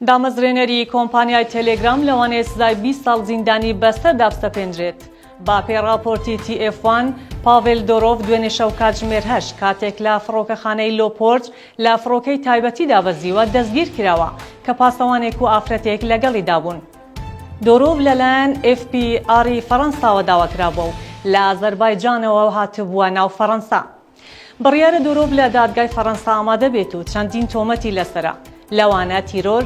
دامەزرێنەری کۆمپانیای تەلێگرام لەوانەیە سزای 20 ساڵ زیندانی بەستە دابستەپێنرێت. با پێی راپۆرتی TF1 پاڤێل دۆرۆڤ دوێنێ شەو کاتژمێر 8 کاتێک لە فڕۆکەخانەی لۆپۆرت لە فڕۆکەی تایبەتی دابەزیوە دەستگیر کراوە کە پاسەوانێک و ئافرەتێک لەگەڵیدا بوون. دۆرۆڤ لەلایەن FPR فەڕەنساوە داواکرابووە و لە ئازەربایجانەوە هاتبووە ناو فەڕەنسا. بڕیارە دۆرۆڤ لە دادگای فەڕەنسا ئامادە بێت و چەندین تۆمەتی لەسرە، لەوانە تیرۆر،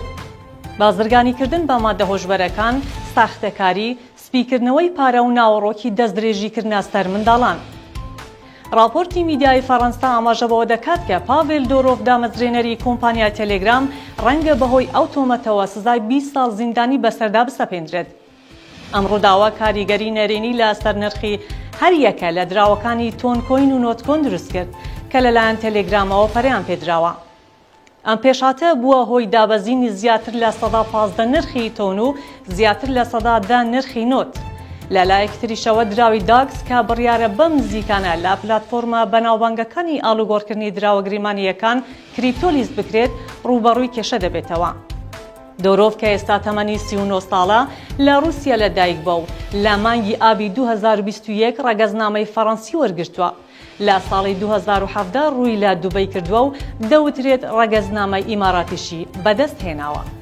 بازرگانیکردن بە مادە هۆشبەرەکان، ساختەکاری، سپیکردنەوەی پارە و ناوەڕۆکی دەستدرێژیکردنە سەر منداڵان. راپۆرتی میدیای فەڕەنسا ئاماژە بەوە دەکات کە پاڤێل دۆرۆڤ دامەزرێنەری کۆمپانیای تەلێگرام ڕەنگە بەهۆی ئەو تۆمەتەوە سزای 20 ساڵ زیندانی بەسەردا بسەپێنرێت. ئەمڕۆ داوا کاریگەری نەرێنی لە سەرنرخی هەر یەکە لە دراوەکانی تۆنکۆین و نۆتکۆن دروست کرد کە لەلایەن تەلێگرامەوە پەریان پێدراوە. ئەم پێشاتە بووە هۆی دابەزینی زیاتر لە 15 نرخی تۆن و زیاتر لە 10 نرخی نۆت. لەلایەک تریشەوە دراوی داکس کە بڕیارە بەم نزیکانە لە پلاتفۆرمە بەناوبانگەکانی ئاڵوگۆڕکردنی دراوەگریمانیەکان کریپتۆلیست بکرێت ڕوبەڕووی کێشە دەبێتەوە. دۆرۆڤ کە ئێستا تەمەنی 39 ساڵە لە رووسیا لەدایک بووە و لە مانگی ئابی 2021 ڕەگەزنامەی فەڕەنسی وەرگرتووە. لە ساڵی 2017 ڕووی لە دوبەی کردووە و دەوترێت ڕەگەزنامەی ئیماراتیشی بەدەست هێناوە.